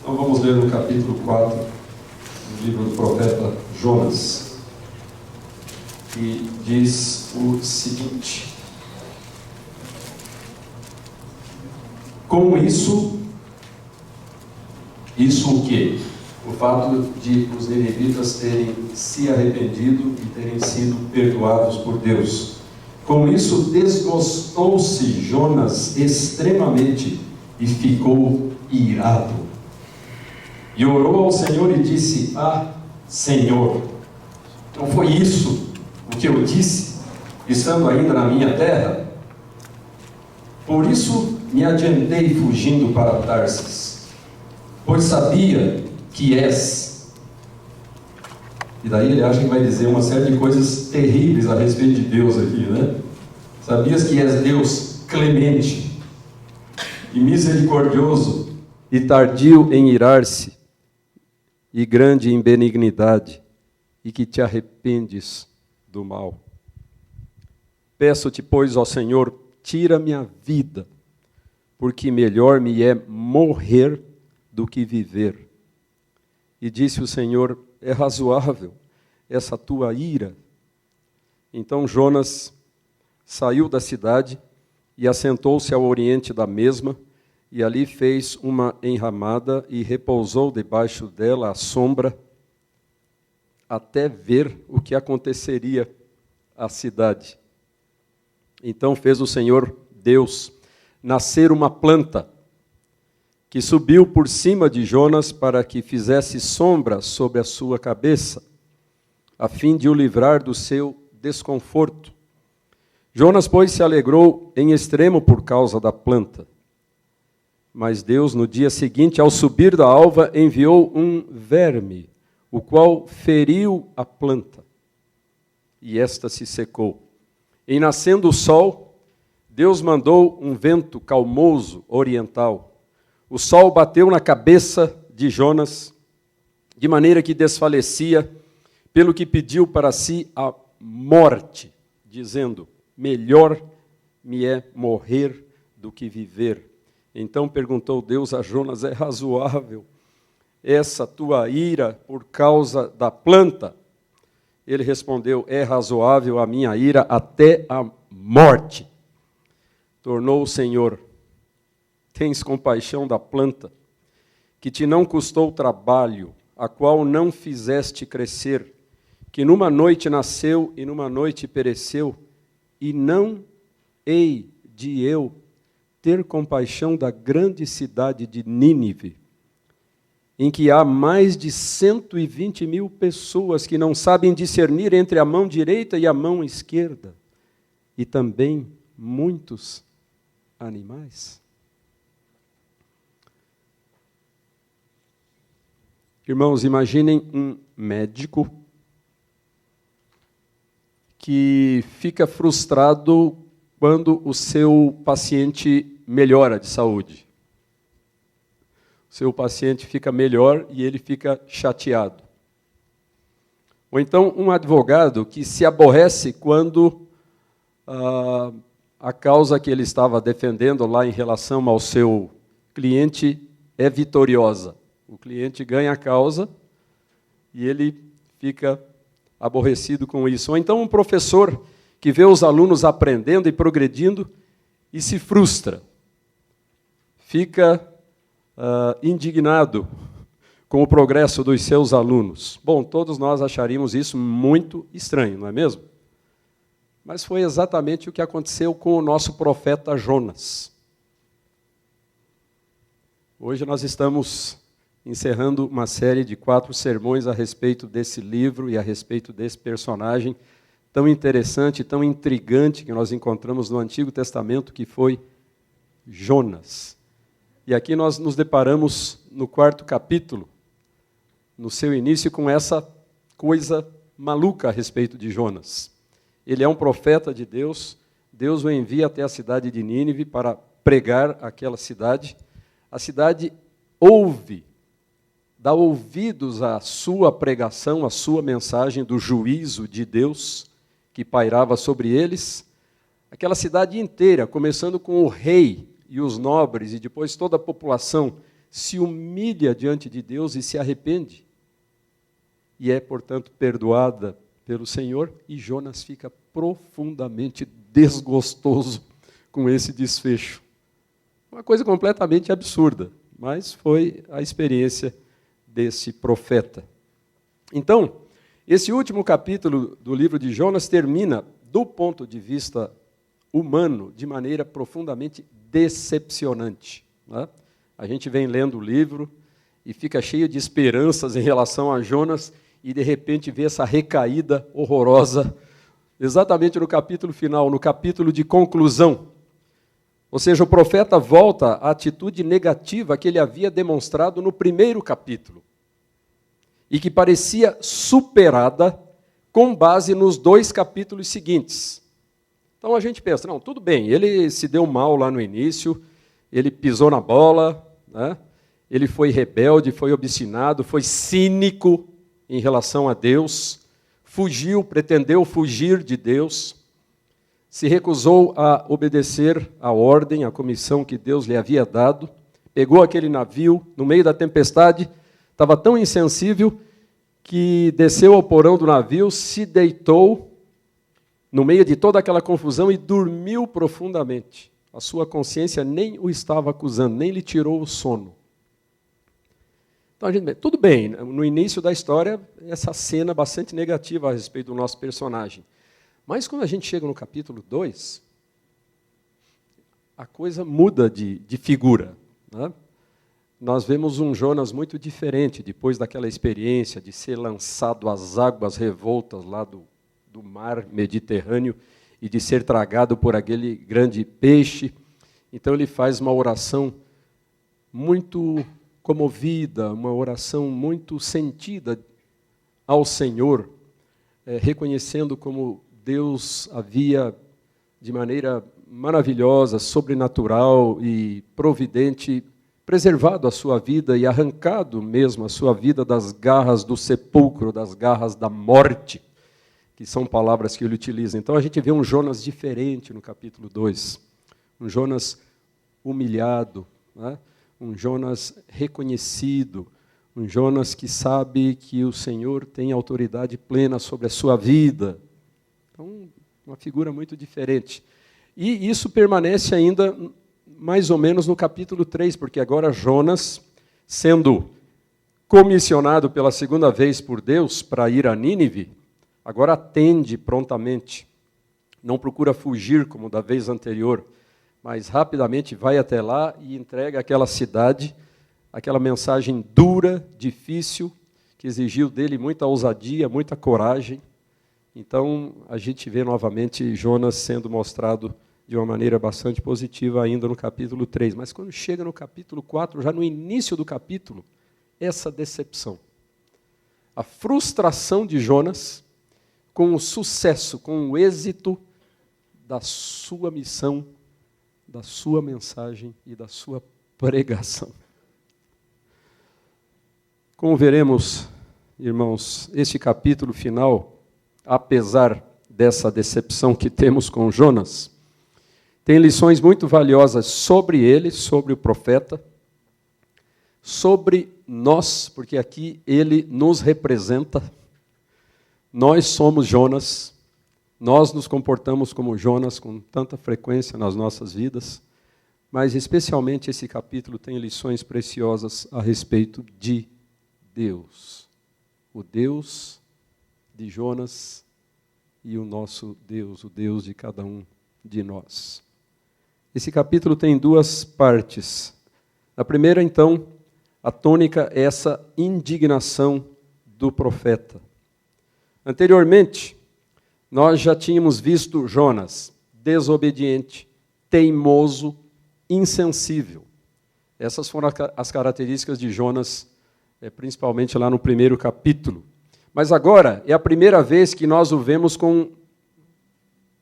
Então vamos ler no capítulo 4 do livro do profeta Jonas, que diz o seguinte: com isso o quê? O fato de os ninivitas terem se arrependido e terem sido perdoados por Deus. Com isso desgostou-se Jonas extremamente e ficou irado. E orou ao Senhor e disse: Ah, Senhor, não foi isso o que eu disse, estando ainda na minha terra? Por isso me adiantei fugindo para Tarsis, pois sabia que és. E daí ele acha que vai dizer uma série de coisas terríveis a respeito de Deus aqui, né? Sabias que és Deus clemente e misericordioso e tardio em irar-se e grande em benignidade, e que te arrependes do mal. Peço-te, pois, ó Senhor, tira minha vida, porque melhor me é morrer do que viver. E disse o Senhor: é razoável essa tua ira? Então Jonas saiu da cidade e assentou-se ao oriente da mesma, e ali fez uma enramada e repousou debaixo dela à sombra, até ver o que aconteceria à cidade. Então fez o Senhor Deus nascer uma planta, que subiu por cima de Jonas para que fizesse sombra sobre a sua cabeça, a fim de o livrar do seu desconforto. Jonas, pois, se alegrou em extremo por causa da planta. Mas Deus, no dia seguinte, ao subir da alva, enviou um verme, o qual feriu a planta, e esta se secou. Em nascendo o sol, Deus mandou um vento calmoso oriental. O sol bateu na cabeça de Jonas, de maneira que desfalecia, pelo que pediu para si a morte, dizendo: melhor me é morrer do que viver. Então perguntou Deus a Jonas: é razoável essa tua ira por causa da planta? Ele respondeu: é razoável a minha ira até a morte. Tornou o Senhor: tens compaixão da planta, que te não custou trabalho, a qual não fizeste crescer, que numa noite nasceu e numa noite pereceu, e não hei de eu ter compaixão da grande cidade de Nínive, em que há mais de 120.000 pessoas que não sabem discernir entre a mão direita e a mão esquerda, e também muitos animais. Irmãos, imaginem um médico que fica frustrado quando o seu paciente melhora de saúde. O seu paciente fica melhor e ele fica chateado. Ou então um advogado que se aborrece quando a causa que ele estava defendendo lá em relação ao seu cliente é vitoriosa. O cliente ganha a causa e ele fica aborrecido com isso. Ou então um professor que vê os alunos aprendendo e progredindo e se frustra. Fica indignado com o progresso dos seus alunos. Bom, todos nós acharíamos isso muito estranho, não é mesmo? Mas foi exatamente o que aconteceu com o nosso profeta Jonas. Hoje nós estamos encerrando uma série de 4 sermões a respeito desse livro e a respeito desse personagem tão interessante, tão intrigante que nós encontramos no Antigo Testamento, que foi Jonas. E aqui nós nos deparamos no 4º capítulo, no seu início, com essa coisa maluca a respeito de Jonas. Ele é um profeta de Deus, Deus o envia até a cidade de Nínive para pregar aquela cidade. A cidade ouve, dá ouvidos à sua pregação, à sua mensagem do juízo de Deus que pairava sobre eles. Aquela cidade inteira, começando com o rei e os nobres, e depois toda a população, se humilha diante de Deus e se arrepende. E é, portanto, perdoada pelo Senhor, e Jonas fica profundamente desgostoso com esse desfecho. Uma coisa completamente absurda, mas foi a experiência desse profeta. Então, esse último capítulo do livro de Jonas termina, do ponto de vista humano, de maneira profundamente decepcionante. Né? A gente vem lendo o livro e fica cheio de esperanças em relação a Jonas, e de repente vê essa recaída horrorosa, exatamente no capítulo final, no capítulo de conclusão. Ou seja, o profeta volta à atitude negativa que ele havia demonstrado no primeiro capítulo, e que parecia superada com base nos 2 capítulos seguintes. Então a gente pensa, não, tudo bem, ele se deu mal lá no início, ele pisou na bola, né? Ele foi rebelde, foi obstinado, foi cínico em relação a Deus, fugiu, pretendeu fugir de Deus, se recusou a obedecer à ordem, à comissão que Deus lhe havia dado, pegou aquele navio no meio da tempestade, estava tão insensível que desceu ao porão do navio, se deitou no meio de toda aquela confusão e dormiu profundamente. A sua consciência nem o estava acusando, nem lhe tirou o sono. Então, tudo bem, no início da história, essa cena bastante negativa a respeito do nosso personagem. Mas quando a gente chega no capítulo 2, a coisa muda de figura. Né? Nós vemos um Jonas muito diferente, depois daquela experiência de ser lançado às águas revoltas lá do mar Mediterrâneo e de ser tragado por aquele grande peixe. Então ele faz uma oração muito comovida, uma oração muito sentida ao Senhor, reconhecendo como Deus havia, de maneira maravilhosa, sobrenatural e providente, preservado a sua vida e arrancado mesmo a sua vida das garras do sepulcro, das garras da morte, que são palavras que ele utiliza. Então a gente vê um Jonas diferente no capítulo 2, um Jonas humilhado, né? Um Jonas reconhecido, um Jonas que sabe que o Senhor tem autoridade plena sobre a sua vida. Então, uma figura muito diferente. E isso permanece ainda mais ou menos no capítulo 3, porque agora Jonas, sendo comissionado pela segunda vez por Deus para ir a Nínive, agora atende prontamente. Não procura fugir como da vez anterior, mas rapidamente vai até lá e entrega àquela cidade aquela mensagem dura, difícil, que exigiu dele muita ousadia, muita coragem. Então, a gente vê novamente Jonas sendo mostrado de uma maneira bastante positiva ainda no capítulo 3. Mas quando chega no capítulo 4, já no início do capítulo, essa decepção. A frustração de Jonas com o sucesso, com o êxito da sua missão, da sua mensagem e da sua pregação. Como veremos, irmãos, este capítulo final, apesar dessa decepção que temos com Jonas, tem lições muito valiosas sobre ele, sobre o profeta, sobre nós, porque aqui ele nos representa. Nós somos Jonas. Nós nos comportamos como Jonas com tanta frequência nas nossas vidas, mas especialmente esse capítulo tem lições preciosas a respeito de Deus. O Deus de Jonas e o nosso Deus, o Deus de cada um de nós. Esse capítulo tem 2 partes. Na primeira, então, a tônica é essa indignação do profeta. Anteriormente, nós já tínhamos visto Jonas desobediente, teimoso, insensível. Essas foram as características de Jonas, principalmente lá no primeiro capítulo. Mas agora é a primeira vez que nós o vemos com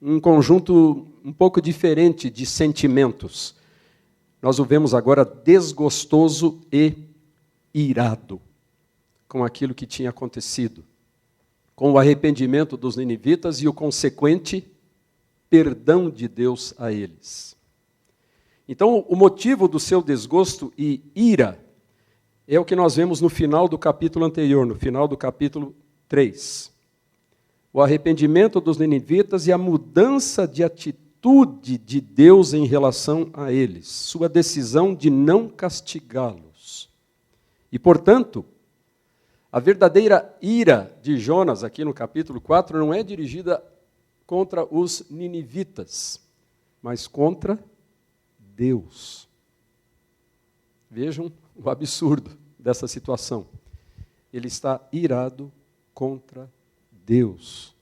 um conjunto um pouco diferente de sentimentos. Nós o vemos agora desgostoso e irado com aquilo que tinha acontecido, com o arrependimento dos ninivitas e o consequente perdão de Deus a eles. Então, o motivo do seu desgosto e ira é o que nós vemos no final do capítulo anterior, no final do capítulo 3. O arrependimento dos ninivitas e a mudança de atitude de Deus em relação a eles, sua decisão de não castigá-los. E, portanto, a verdadeira ira de Jonas, aqui no capítulo 4, não é dirigida contra os ninivitas, mas contra Deus. Vejam o absurdo dessa situação. Ele está irado contra Deus,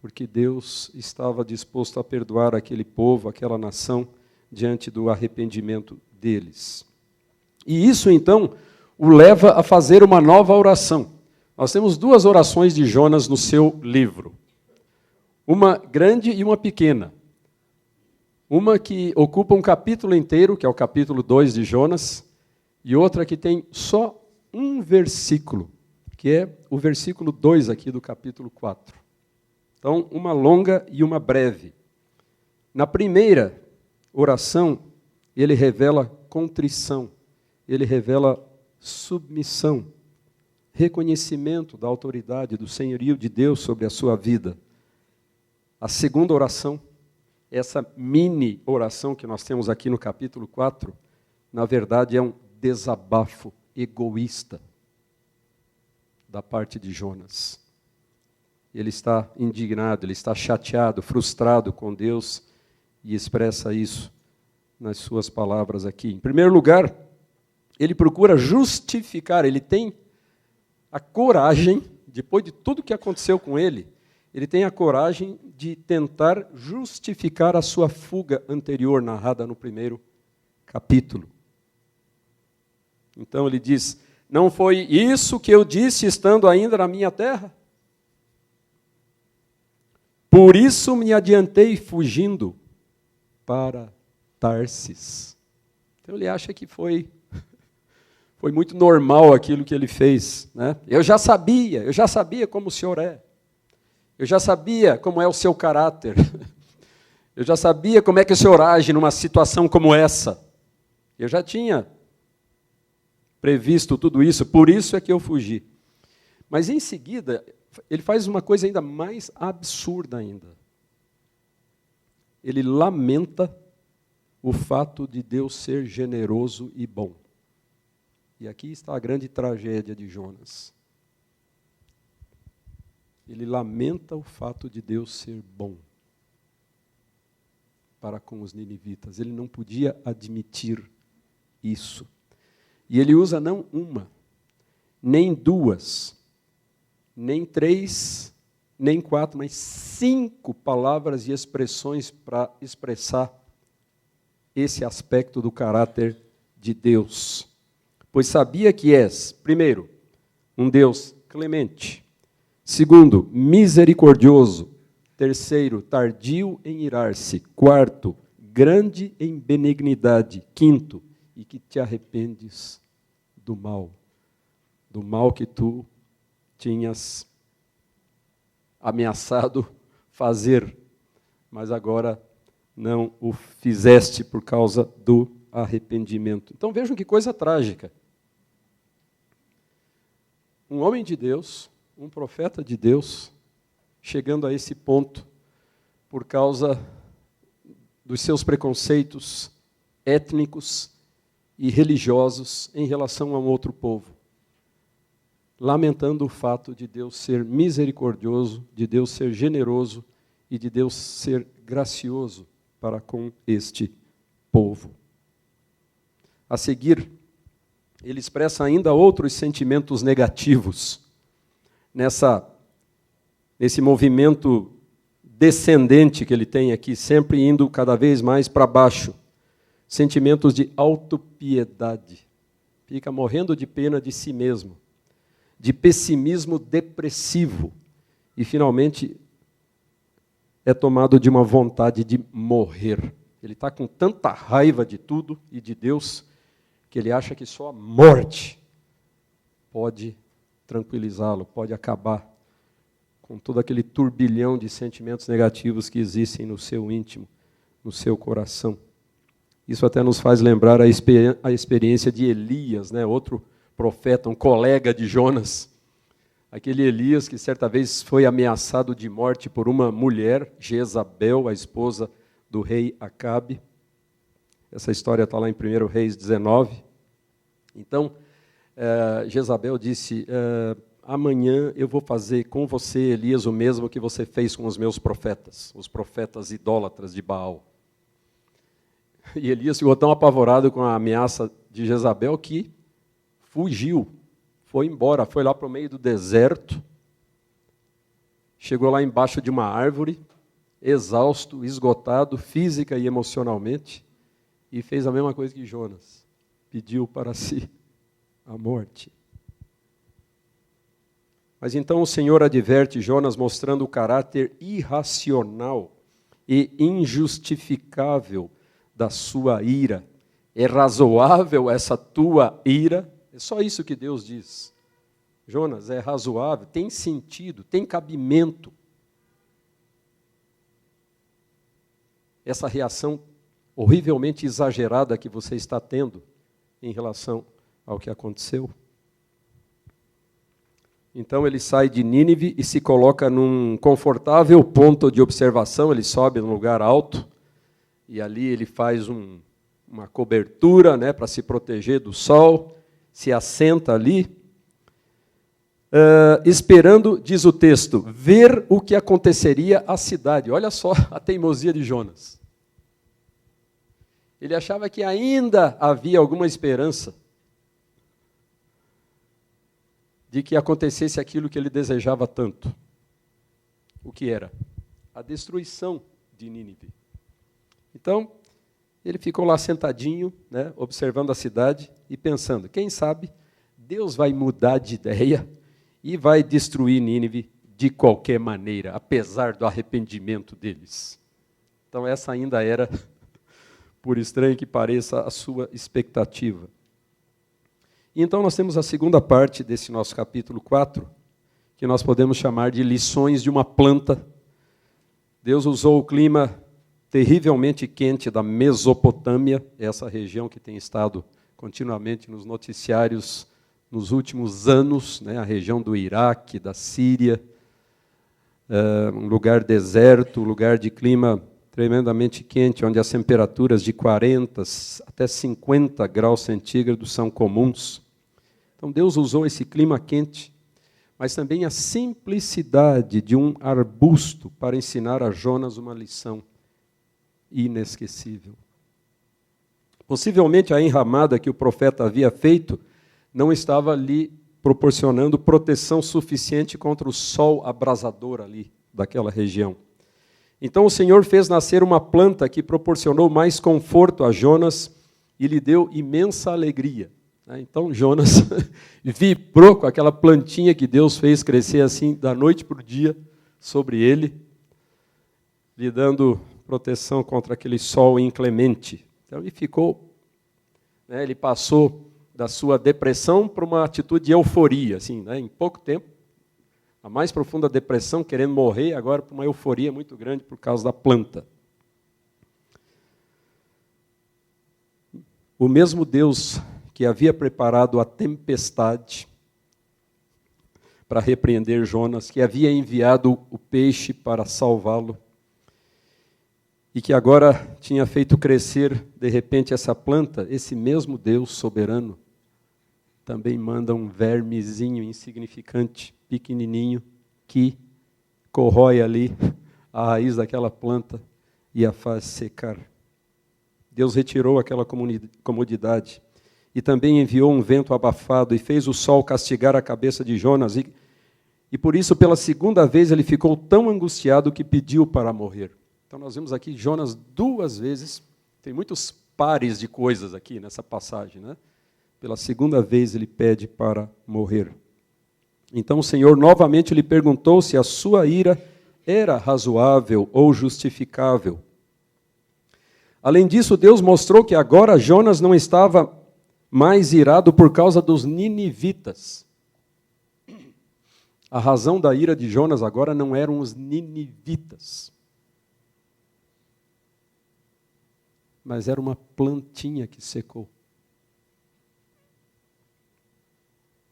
porque Deus estava disposto a perdoar aquele povo, aquela nação, diante do arrependimento deles. E isso, então, o leva a fazer uma nova oração. Nós temos duas orações de Jonas no seu livro. Uma grande e uma pequena. Uma que ocupa um capítulo inteiro, que é o capítulo 2 de Jonas, e outra que tem só um versículo, que é o versículo 2 aqui do capítulo 4. Então, uma longa e uma breve. Na primeira oração, ele revela contrição, ele revela submissão, reconhecimento da autoridade, do senhorio de Deus sobre a sua vida. A segunda oração, essa mini oração que nós temos aqui no capítulo 4, na verdade é um desabafo egoísta da parte de Jonas. Ele está indignado, ele está chateado, frustrado com Deus e expressa isso nas suas palavras aqui. Em primeiro lugar, ele procura justificar, ele tem a coragem, depois de tudo que aconteceu com ele, ele tem a coragem de tentar justificar a sua fuga anterior, narrada no primeiro capítulo. Então ele diz: não foi isso que eu disse estando ainda na minha terra? Por isso me adiantei fugindo para Tarsis. Então ele acha que foi muito normal aquilo que ele fez, né? Eu já sabia como o senhor é. Eu já sabia como é o seu caráter. Eu já sabia como é que o senhor age numa situação como essa. Eu já tinha previsto tudo isso, por isso é que eu fugi. Mas em seguida, ele faz uma coisa ainda mais absurda ainda. Ele lamenta o fato de Deus ser generoso e bom. E aqui está a grande tragédia de Jonas. Ele lamenta o fato de Deus ser bom para com os ninivitas. Ele não podia admitir isso. E ele usa não uma, nem duas, nem três, nem quatro, mas 5 palavras e expressões para expressar esse aspecto do caráter de Deus. Pois sabia que és, primeiro, um Deus clemente. Segundo, misericordioso. Terceiro, tardio em irar-se. Quarto, grande em benignidade. Quinto, e que te arrependes do mal que tu tinhas ameaçado fazer, mas agora não o fizeste por causa do arrependimento. Então vejam que coisa trágica. Um homem de Deus, um profeta de Deus, chegando a esse ponto por causa dos seus preconceitos étnicos e religiosos em relação a um outro povo, lamentando o fato de Deus ser misericordioso, de Deus ser generoso e de Deus ser gracioso para com este povo. A seguir, ele expressa ainda outros sentimentos negativos nesse movimento descendente que ele tem aqui, sempre indo cada vez mais para baixo. Sentimentos de autopiedade. Fica morrendo de pena de si mesmo. De pessimismo depressivo. E, finalmente, é tomado de uma vontade de morrer. Ele está com tanta raiva de tudo e de Deus que ele acha que só a morte pode tranquilizá-lo, pode acabar com todo aquele turbilhão de sentimentos negativos que existem no seu íntimo, no seu coração. Isso até nos faz lembrar a experiência de Elias, né? Outro profeta, um colega de Jonas, aquele Elias que certa vez foi ameaçado de morte por uma mulher, Jezabel, a esposa do rei Acabe. Essa história está lá em 1 Reis 19. Então, Jezabel disse, amanhã eu vou fazer com você, Elias, o mesmo que você fez com os meus profetas, os profetas idólatras de Baal. E Elias ficou tão apavorado com a ameaça de Jezabel que fugiu, foi embora, foi lá para o meio do deserto, chegou lá embaixo de uma árvore, exausto, esgotado, física e emocionalmente, e fez a mesma coisa que Jonas, pediu para si a morte. Mas então o Senhor adverte Jonas, mostrando o caráter irracional e injustificável da sua ira. É razoável essa tua ira? É só isso que Deus diz. Jonas, é razoável, tem sentido, tem cabimento. Essa reação horrivelmente exagerada que você está tendo em relação ao que aconteceu. Então ele sai de Nínive e se coloca num confortável ponto de observação, ele sobe num lugar alto, e ali ele faz uma cobertura, né, para se proteger do sol, se assenta ali, esperando, diz o texto, ver o que aconteceria à cidade. Olha só a teimosia de Jonas. Ele achava que ainda havia alguma esperança de que acontecesse aquilo que ele desejava tanto. O que era? A destruição de Nínive. Então, ele ficou lá sentadinho, né, observando a cidade e pensando, quem sabe Deus vai mudar de ideia e vai destruir Nínive de qualquer maneira, apesar do arrependimento deles. Então essa ainda era, por estranho que pareça, a sua expectativa. E então nós temos a segunda parte desse nosso capítulo 4, que nós podemos chamar de lições de uma planta. Deus usou o clima terrivelmente quente da Mesopotâmia, essa região que tem estado continuamente nos noticiários nos últimos anos, né, a região do Iraque, da Síria, um lugar deserto, lugar de clima tremendamente quente, onde as temperaturas de 40 até 50 graus centígrados são comuns. Então Deus usou esse clima quente, mas também a simplicidade de um arbusto para ensinar a Jonas uma lição inesquecível. Possivelmente a enramada que o profeta havia feito não estava lhe proporcionando proteção suficiente contra o sol abrasador ali daquela região. Então o Senhor fez nascer uma planta que proporcionou mais conforto a Jonas e lhe deu imensa alegria. Então Jonas vibrou com aquela plantinha que Deus fez crescer assim da noite para o dia sobre ele, lhe dando proteção contra aquele sol inclemente. Então ele ficou, né, ele passou da sua depressão para uma atitude de euforia, assim, né, em pouco tempo, a mais profunda depressão, querendo morrer, agora para uma euforia muito grande por causa da planta. O mesmo Deus que havia preparado a tempestade para repreender Jonas, que havia enviado o peixe para salvá-lo, e que agora tinha feito crescer, de repente, essa planta, esse mesmo Deus soberano, também manda um vermezinho insignificante, pequenininho, que corrói ali a raiz daquela planta e a faz secar. Deus retirou aquela comodidade e também enviou um vento abafado e fez o sol castigar a cabeça de Jonas. E por isso, pela segunda vez, ele ficou tão angustiado que pediu para morrer. Então nós vemos aqui Jonas duas vezes, tem muitos pares de coisas aqui nessa passagem, né? Pela segunda vez ele pede para morrer. Então o Senhor novamente lhe perguntou se a sua ira era razoável ou justificável. Além disso, Deus mostrou que agora Jonas não estava mais irado por causa dos ninivitas. A razão da ira de Jonas agora não eram os ninivitas, mas era uma plantinha que secou.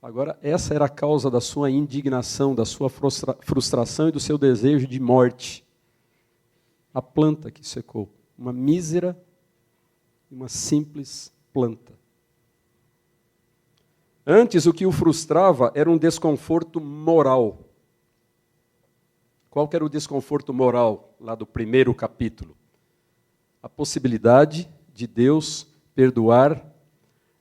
Agora, essa era a causa da sua indignação, da sua frustração e do seu desejo de morte. A planta que secou. Uma mísera e uma simples planta. Antes, o que o frustrava era um desconforto moral. Qual que era o desconforto moral lá do primeiro capítulo? A possibilidade de Deus perdoar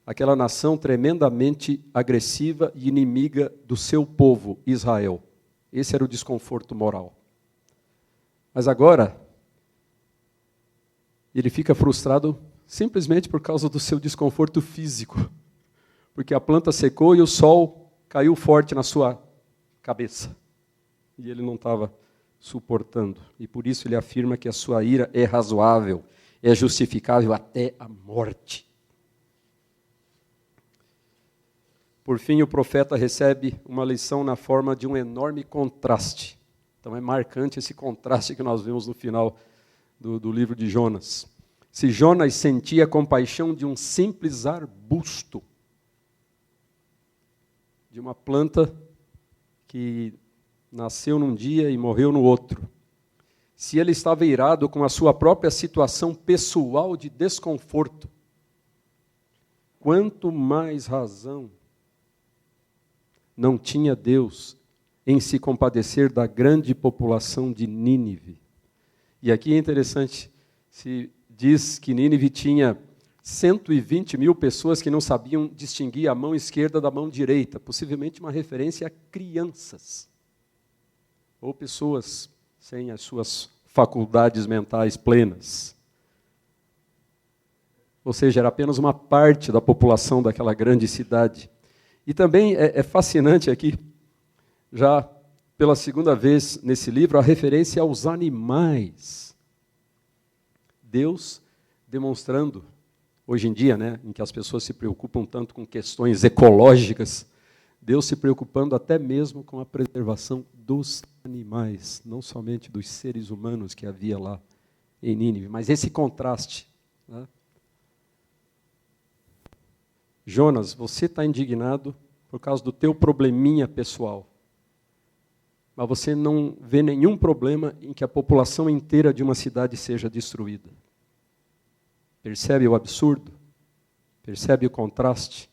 aquela nação tremendamente agressiva e inimiga do seu povo, Israel. Esse era o desconforto moral. Mas agora, ele fica frustrado simplesmente por causa do seu desconforto físico. Porque a planta secou e o sol caiu forte na sua cabeça. E ele não estava suportando. E por isso ele afirma que a sua ira é razoável, é justificável até a morte. Por fim, o profeta recebe uma lição na forma de um enorme contraste. Então é marcante esse contraste que nós vemos no final do livro de Jonas. Se Jonas sentia a compaixão de um simples arbusto, de uma planta que nasceu num dia e morreu no outro. Se ele estava irado com a sua própria situação pessoal de desconforto, quanto mais razão não tinha Deus em se compadecer da grande população de Nínive. E aqui é interessante, se diz que Nínive tinha 120 mil pessoas que não sabiam distinguir a mão esquerda da mão direita, possivelmente uma referência a crianças, ou pessoas sem as suas faculdades mentais plenas. Ou seja, era apenas uma parte da população daquela grande cidade. E também é fascinante aqui, já pela segunda vez nesse livro, a referência aos animais. Deus demonstrando, hoje em dia, né, em que as pessoas se preocupam tanto com questões ecológicas, Deus se preocupando até mesmo com a preservação dos animais, não somente dos seres humanos que havia lá em Nínive, mas esse contraste. Né? Jonas, você está indignado por causa do teu probleminha pessoal, mas você não vê nenhum problema em que a população inteira de uma cidade seja destruída. Percebe o absurdo? Percebe o contraste?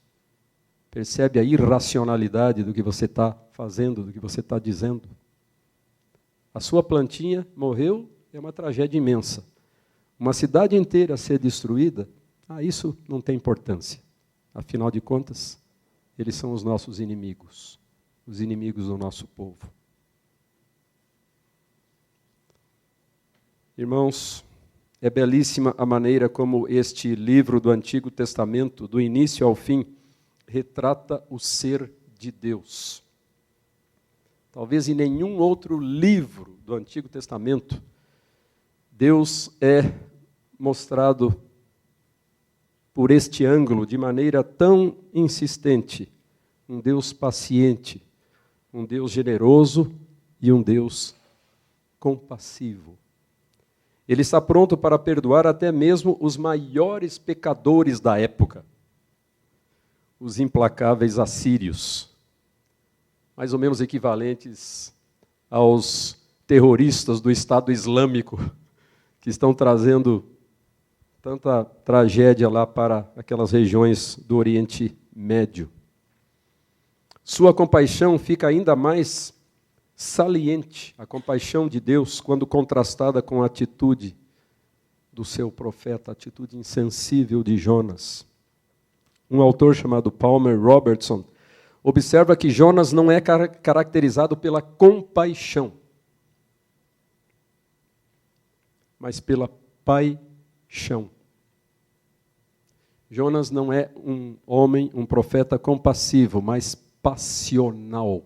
Percebe a irracionalidade do que você está fazendo, do que você está dizendo? A sua plantinha morreu, é uma tragédia imensa. Uma cidade inteira ser destruída, isso não tem importância. Afinal de contas, eles são os nossos inimigos, os inimigos do nosso povo. Irmãos, é belíssima a maneira como este livro do Antigo Testamento, do início ao fim, retrata o ser de Deus. Talvez em nenhum outro livro do Antigo Testamento, Deus é mostrado por este ângulo, de maneira tão insistente. Um Deus paciente, um Deus generoso e um Deus compassivo. Ele está pronto para perdoar até mesmo os maiores pecadores da época, os implacáveis assírios, mais ou menos equivalentes aos terroristas do Estado Islâmico, que estão trazendo tanta tragédia lá para aquelas regiões do Oriente Médio. Sua compaixão fica ainda mais saliente, a compaixão de Deus, quando contrastada com a atitude do seu profeta, a atitude insensível de Jonas. Um autor chamado Palmer Robertson observa que Jonas não é caracterizado pela compaixão, mas pela paixão. Jonas não é um homem, um profeta compassivo, mas passional,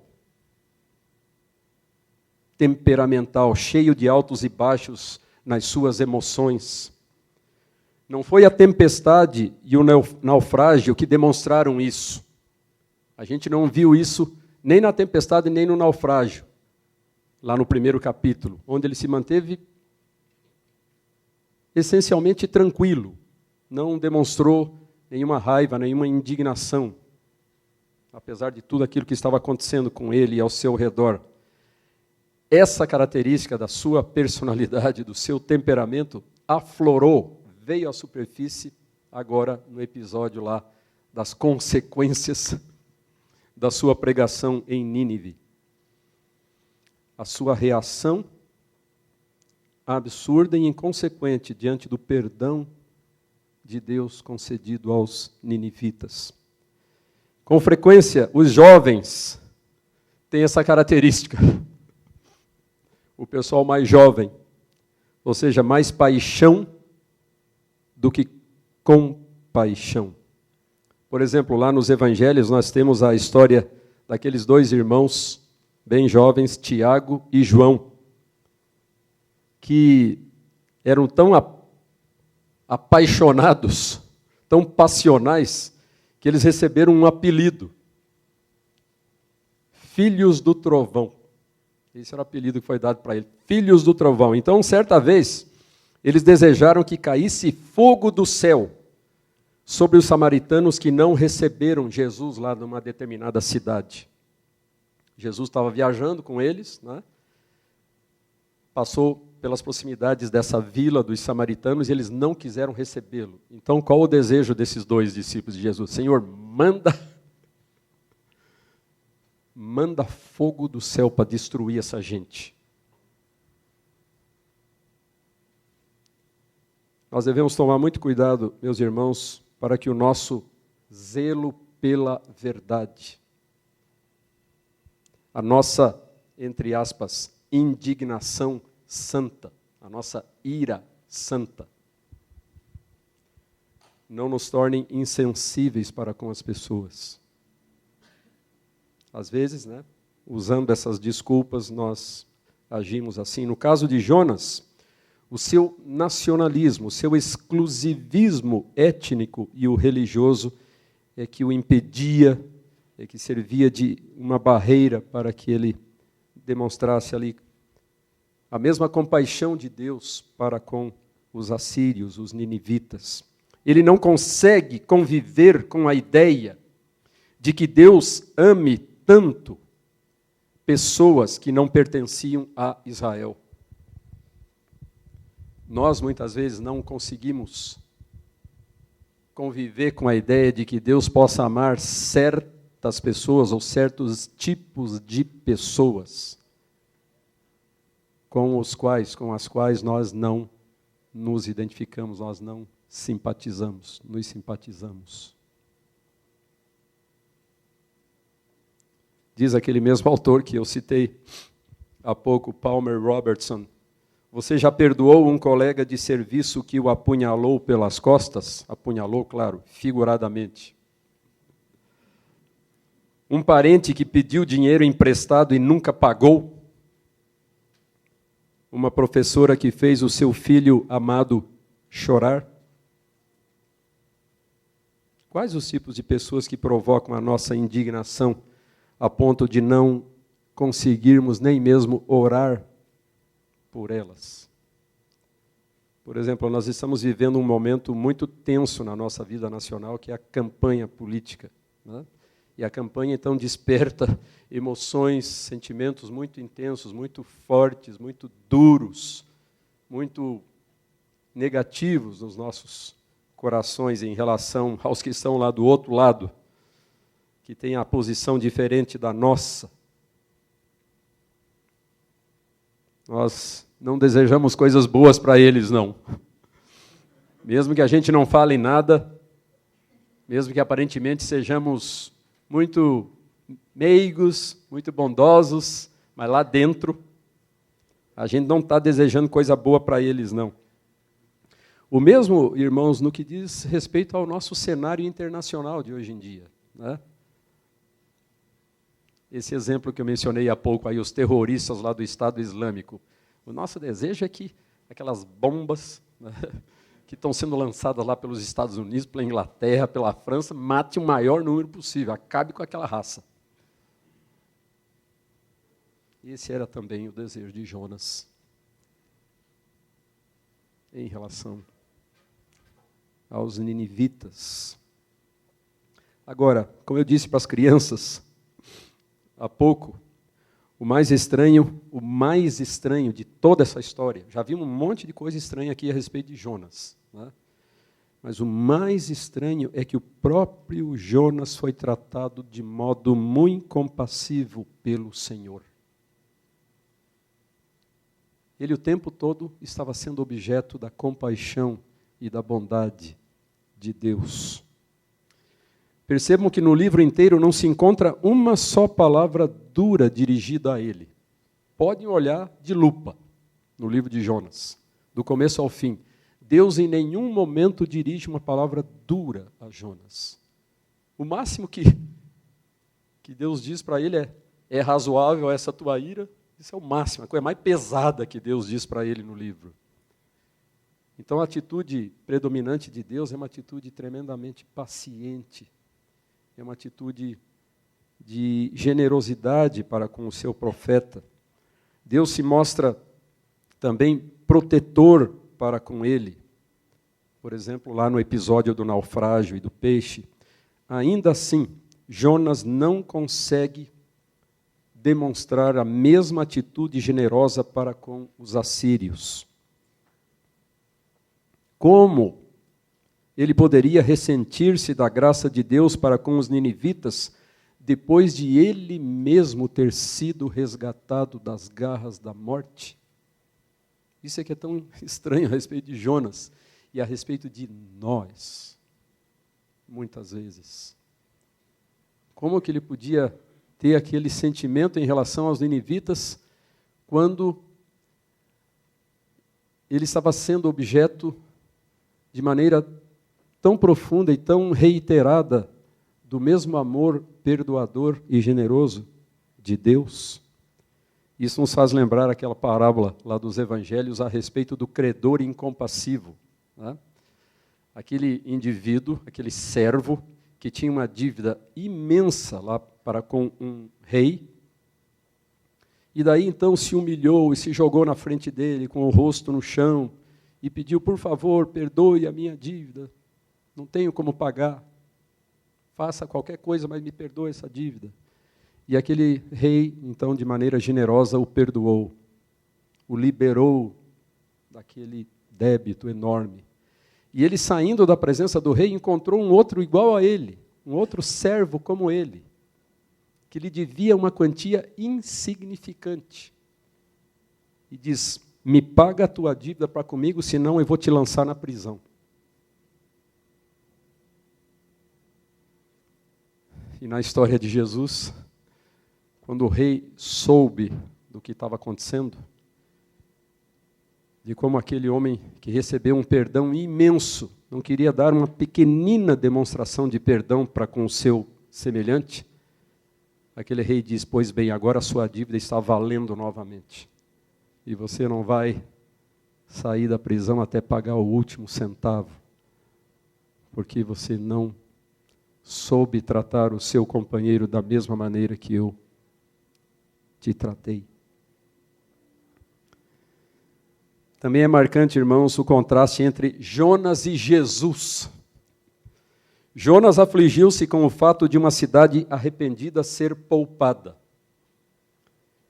temperamental, cheio de altos e baixos nas suas emoções. Não foi a tempestade e o naufrágio que demonstraram isso. A gente não viu isso nem na tempestade nem no naufrágio, lá no primeiro capítulo, onde ele se manteve essencialmente tranquilo, não demonstrou nenhuma raiva, nenhuma indignação. apesar de tudo aquilo que estava acontecendo com ele e ao seu redor, essa característica da sua personalidade, do seu temperamento, aflorou, veio à superfície agora no episódio lá das consequências da sua pregação em Nínive. A sua reação absurda e inconsequente diante do perdão de Deus concedido aos ninivitas. Com frequência, os jovens têm essa característica. O pessoal mais jovem, ou seja, mais paixão do que compaixão. Por exemplo, lá nos evangelhos nós temos a história daqueles dois irmãos bem jovens, Tiago e João, que eram tão apaixonados, tão passionais, que eles receberam um apelido, Filhos do Trovão. Esse era o apelido que foi dado para eles, Filhos do Trovão. Então, certa vez, eles desejaram que caísse fogo do céu sobre os samaritanos que não receberam Jesus lá numa determinada cidade. Jesus estava viajando com eles, né? Passou pelas proximidades dessa vila dos samaritanos e eles não quiseram recebê-lo. Então, qual o desejo desses dois discípulos de Jesus? Senhor, manda fogo do céu para destruir essa gente. Nós devemos tomar muito cuidado, meus irmãos, para que o nosso zelo pela verdade, a nossa, entre aspas, indignação santa, a nossa ira santa, não nos tornem insensíveis para com as pessoas. Às vezes, né, usando essas desculpas, nós agimos assim. No caso de Jonas, o seu nacionalismo, o seu exclusivismo étnico e o religioso é que o impedia, é que servia de uma barreira para que ele demonstrasse ali a mesma compaixão de Deus para com os assírios, os ninivitas. Ele não consegue conviver com a ideia de que Deus ame tanto pessoas que não pertenciam a Israel. Nós, muitas vezes, não conseguimos conviver com a ideia de que Deus possa amar certas pessoas ou certos tipos de pessoas com as quais nós não nos identificamos, nós não simpatizamos, nos simpatizamos. Diz aquele mesmo autor que eu citei há pouco, Palmer Robertson, você já perdoou um colega de serviço que o apunhalou pelas costas? Apunhalou, claro, figuradamente. Um parente que pediu dinheiro emprestado e nunca pagou? Uma professora que fez o seu filho amado chorar? Quais os tipos de pessoas que provocam a nossa indignação a ponto de não conseguirmos nem mesmo orar por elas? Por exemplo, nós estamos vivendo um momento muito tenso na nossa vida nacional, que é a campanha política, né? E a campanha, então, desperta emoções, sentimentos muito intensos, muito fortes, muito duros, muito negativos nos nossos corações em relação aos que estão lá do outro lado, que têm a posição diferente da nossa. Nós não desejamos coisas boas para eles, não. Mesmo que a gente não fale nada, mesmo que aparentemente sejamos muito meigos, muito bondosos, mas lá dentro a gente não está desejando coisa boa para eles, não. O mesmo, irmãos, no que diz respeito ao nosso cenário internacional de hoje em dia, né? Esse exemplo que eu mencionei há pouco, aí, os terroristas lá do Estado Islâmico. O nosso desejo é que aquelas bombas, né, que estão sendo lançadas lá pelos Estados Unidos, pela Inglaterra, pela França, mate o maior número possível, acabe com aquela raça. Esse era também o desejo de Jonas em relação aos ninivitas. Agora, como eu disse para as crianças há pouco, o mais estranho de toda essa história, já vimos um monte de coisa estranha aqui a respeito de Jonas, né? Mas o mais estranho é que o próprio Jonas foi tratado de modo muito compassivo pelo Senhor. Ele o tempo todo estava sendo objeto da compaixão e da bondade de Deus. Percebam que no livro inteiro não se encontra uma só palavra dura dirigida a ele. Podem olhar de lupa no livro de Jonas, do começo ao fim. Deus em nenhum momento dirige uma palavra dura a Jonas. O máximo que Deus diz para ele é razoável essa tua ira. Isso é o máximo, a coisa mais pesada que Deus diz para ele no livro. Então a atitude predominante de Deus é uma atitude tremendamente paciente. É uma atitude de generosidade para com o seu profeta. Deus se mostra também protetor para com ele. Por exemplo, lá no episódio do naufrágio e do peixe, ainda assim, Jonas não consegue demonstrar a mesma atitude generosa para com os assírios. Como ele poderia ressentir-se da graça de Deus para com os ninivitas, depois de ele mesmo ter sido resgatado das garras da morte? Isso é que é tão estranho a respeito de Jonas e a respeito de nós, muitas vezes. Como que ele podia ter aquele sentimento em relação aos ninivitas quando ele estava sendo objeto de maneira tão profunda e tão reiterada do mesmo amor perdoador e generoso de Deus? Isso nos faz lembrar aquela parábola lá dos evangelhos a respeito do credor incompassivo, né? Aquele indivíduo, aquele servo, que tinha uma dívida imensa lá para com um rei, e daí então se humilhou e se jogou na frente dele com o rosto no chão e pediu: por favor, perdoe a minha dívida, não tenho como pagar, faça qualquer coisa, mas me perdoe essa dívida. E aquele rei, então, de maneira generosa, o perdoou, o liberou daquele débito enorme. E ele, saindo da presença do rei, encontrou um outro igual a ele, um outro servo como ele, que lhe devia uma quantia insignificante. E diz: me paga a tua dívida para comigo, senão eu vou te lançar na prisão. E na história de Jesus, quando o rei soube do que estava acontecendo, de como aquele homem que recebeu um perdão imenso, não queria dar uma pequenina demonstração de perdão para com o seu semelhante, aquele rei diz: pois bem, agora a sua dívida está valendo novamente. E você não vai sair da prisão até pagar o último centavo, porque você não soube tratar o seu companheiro da mesma maneira que eu te tratei. Também é marcante, irmãos, o contraste entre Jonas e Jesus. Jonas afligiu-se com o fato de uma cidade arrependida ser poupada.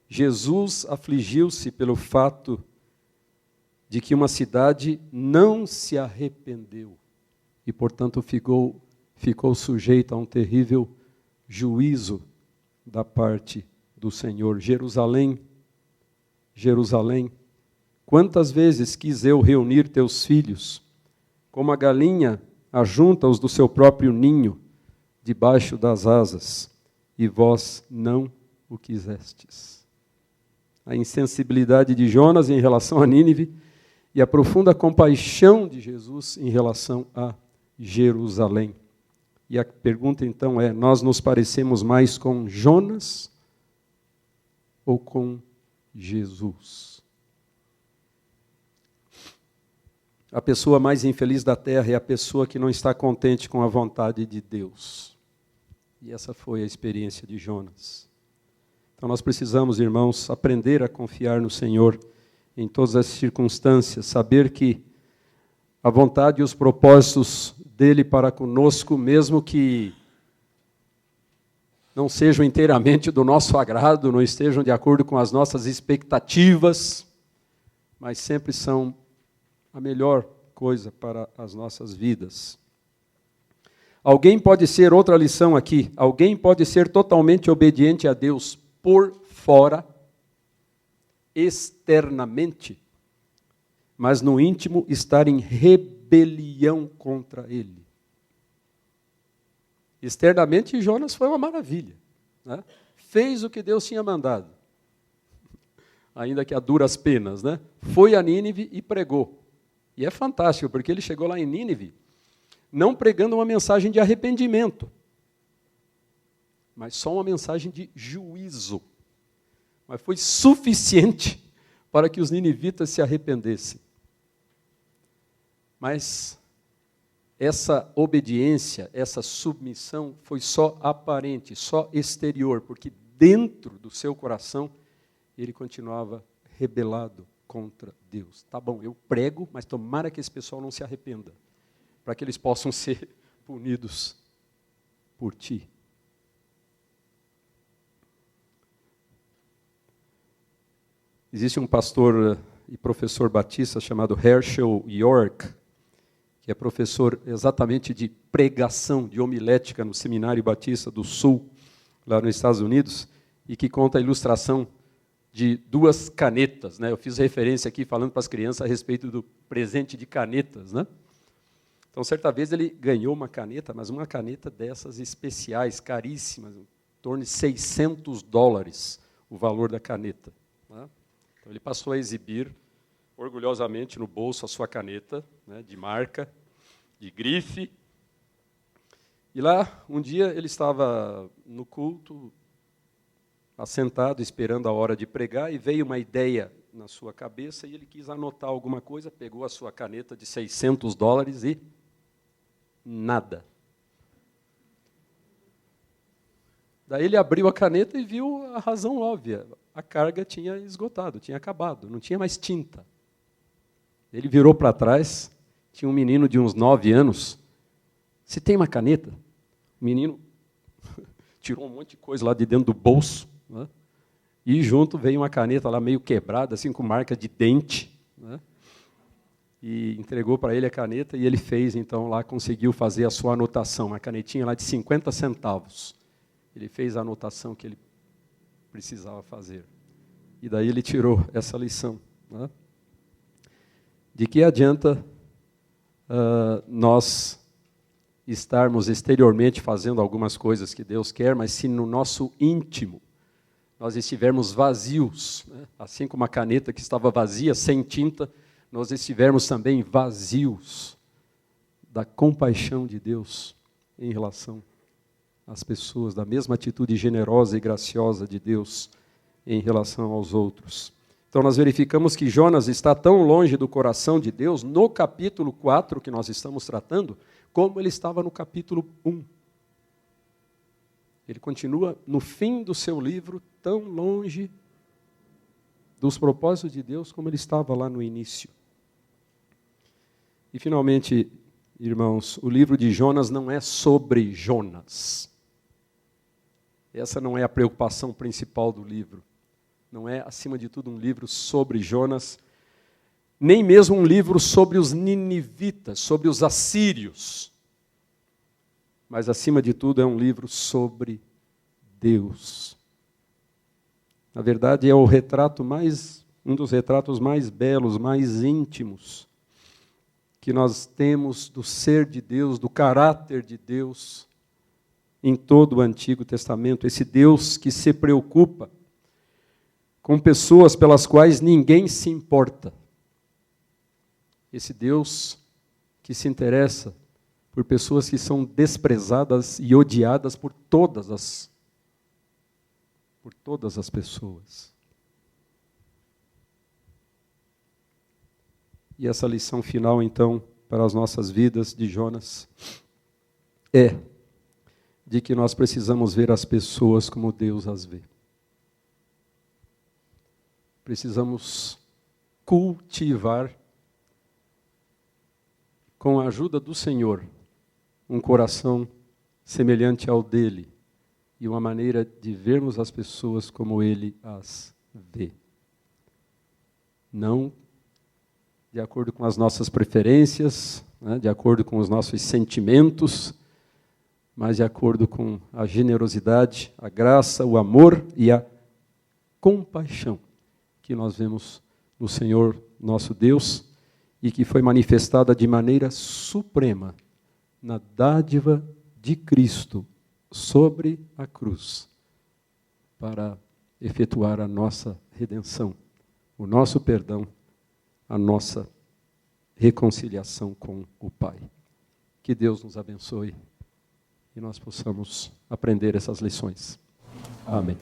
Jesus afligiu-se pelo fato de que uma cidade não se arrependeu e, portanto, ficou sujeita a um terrível juízo da parte do Senhor. Jerusalém, Jerusalém, quantas vezes quis eu reunir teus filhos, como a galinha ajunta-os do seu próprio ninho, debaixo das asas, e vós não o quisestes. A insensibilidade de Jonas em relação a Nínive e a profunda compaixão de Jesus em relação a Jerusalém. E a pergunta então é: nós nos parecemos mais com Jonas ou com Jesus? A pessoa mais infeliz da terra é a pessoa que não está contente com a vontade de Deus. E essa foi a experiência de Jonas. Então nós precisamos, irmãos, aprender a confiar no Senhor em todas as circunstâncias, saber que a vontade e os propósitos dele para conosco, mesmo que não sejam inteiramente do nosso agrado, não estejam de acordo com as nossas expectativas, mas sempre são a melhor coisa para as nossas vidas. Alguém pode ser, outra lição aqui, alguém pode ser totalmente obediente a Deus por fora, externamente, mas no íntimo estar em rebelião contra Ele. Externamente, Jonas foi uma maravilha, né? Fez o que Deus tinha mandado, ainda que a duras penas, né? Foi a Nínive e pregou. E é fantástico, porque ele chegou lá em Nínive, não pregando uma mensagem de arrependimento, mas só uma mensagem de juízo. Mas foi suficiente para que os ninivitas se arrependessem. Mas essa obediência, essa submissão foi só aparente, só exterior, porque dentro do seu coração ele continuava rebelado contra Deus. Tá bom, eu prego, mas tomara que esse pessoal não se arrependa, para que eles possam ser punidos por ti. Existe um pastor e professor batista chamado Herschel York, que é professor exatamente de pregação, de homilética no Seminário Batista do Sul, lá nos Estados Unidos, e que conta a ilustração de duas canetas, né? Eu fiz referência aqui falando para as crianças a respeito do presente de canetas, né? Então, certa vez ele ganhou uma caneta, mas uma caneta dessas especiais, caríssimas, em torno de $600 o valor da caneta, né? Então, ele passou a exibir orgulhosamente no bolso a sua caneta, né, de marca, de grife. E lá, um dia, ele estava no culto, assentado, esperando a hora de pregar, e veio uma ideia na sua cabeça, e ele quis anotar alguma coisa, pegou a sua caneta de $600 e nada. Daí ele abriu a caneta e viu a razão óbvia. A carga tinha esgotado, tinha acabado, não tinha mais tinta. Ele virou para trás, tinha um menino de uns 9 anos. Você tem uma caneta? O menino tirou um monte de coisa lá de dentro do bolso, né? E junto veio uma caneta lá meio quebrada, assim, com marca de dente, né? E entregou para ele a caneta e ele fez, então, lá, conseguiu fazer a sua anotação, uma canetinha lá de 50 centavos. Ele fez a anotação que ele precisava fazer. E daí ele tirou essa lição, né? De que adianta nós estarmos exteriormente fazendo algumas coisas que Deus quer, mas se no nosso íntimo nós estivermos vazios, né? Assim como a caneta que estava vazia, sem tinta, nós estivermos também vazios da compaixão de Deus em relação às pessoas, da mesma atitude generosa e graciosa de Deus em relação aos outros. Então, nós verificamos que Jonas está tão longe do coração de Deus no capítulo 4, que nós estamos tratando, como ele estava no capítulo 1. Ele continua, no fim do seu livro, tão longe dos propósitos de Deus como ele estava lá no início. E, finalmente, irmãos, o livro de Jonas não é sobre Jonas. Essa não é a preocupação principal do livro. Não é, acima de tudo, um livro sobre Jonas, nem mesmo um livro sobre os ninivitas, sobre os assírios. Mas, acima de tudo, é um livro sobre Deus. Na verdade, é o retrato um dos retratos mais belos, mais íntimos, que nós temos do ser de Deus, do caráter de Deus, em todo o Antigo Testamento. Esse Deus que se preocupa com pessoas pelas quais ninguém se importa. Esse Deus que se interessa por pessoas que são desprezadas e odiadas por todas as pessoas. E essa lição final, então, para as nossas vidas de Jonas, é de que nós precisamos ver as pessoas como Deus as vê. Precisamos cultivar, com a ajuda do Senhor, um coração semelhante ao dele, e uma maneira de vermos as pessoas como Ele as vê. Não de acordo com as nossas preferências, né, de acordo com os nossos sentimentos, mas de acordo com a generosidade, a graça, o amor e a compaixão que nós vemos no Senhor nosso Deus e que foi manifestada de maneira suprema na dádiva de Cristo sobre a cruz para efetuar a nossa redenção, o nosso perdão, a nossa reconciliação com o Pai. Que Deus nos abençoe e nós possamos aprender essas lições. Amém.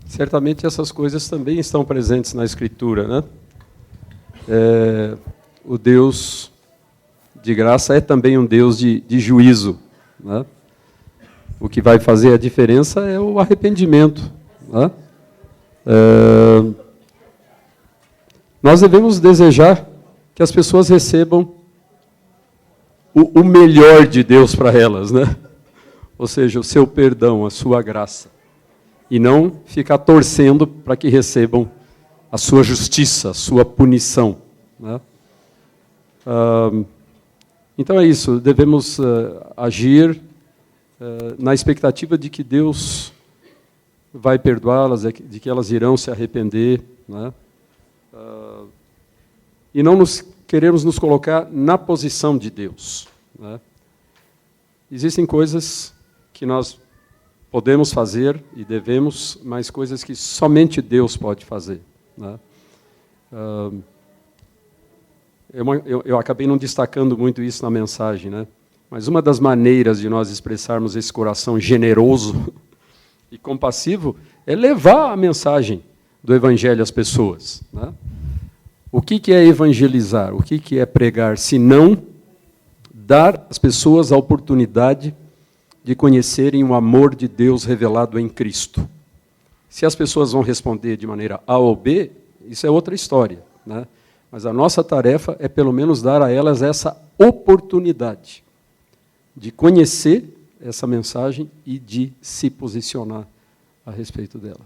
Certamente essas coisas também estão presentes na Escritura, né? O Deus de graça é também um Deus de juízo, né? O que vai fazer a diferença é o arrependimento, né? Nós devemos desejar que as pessoas recebam o melhor de Deus para elas, né? Ou seja, o seu perdão, a sua graça. E não ficar torcendo para que recebam a sua justiça, a sua punição, né? Então é isso, devemos agir na expectativa de que Deus vai perdoá-las, de que elas irão se arrepender, né? E não queremos nos colocar na posição de Deus, né? Existem coisas que nós podemos fazer e devemos, mas coisas que somente Deus pode fazer, né? Eu acabei não destacando muito isso na mensagem, né? Mas uma das maneiras de nós expressarmos esse coração generoso e compassivo é levar a mensagem do Evangelho às pessoas, né? O que é evangelizar? O que é pregar? Se não dar às pessoas a oportunidade de conhecerem o amor de Deus revelado em Cristo. Se as pessoas vão responder de maneira A ou B, isso é outra história, né? Mas a nossa tarefa é pelo menos dar a elas essa oportunidade de conhecer essa mensagem e de se posicionar a respeito dela.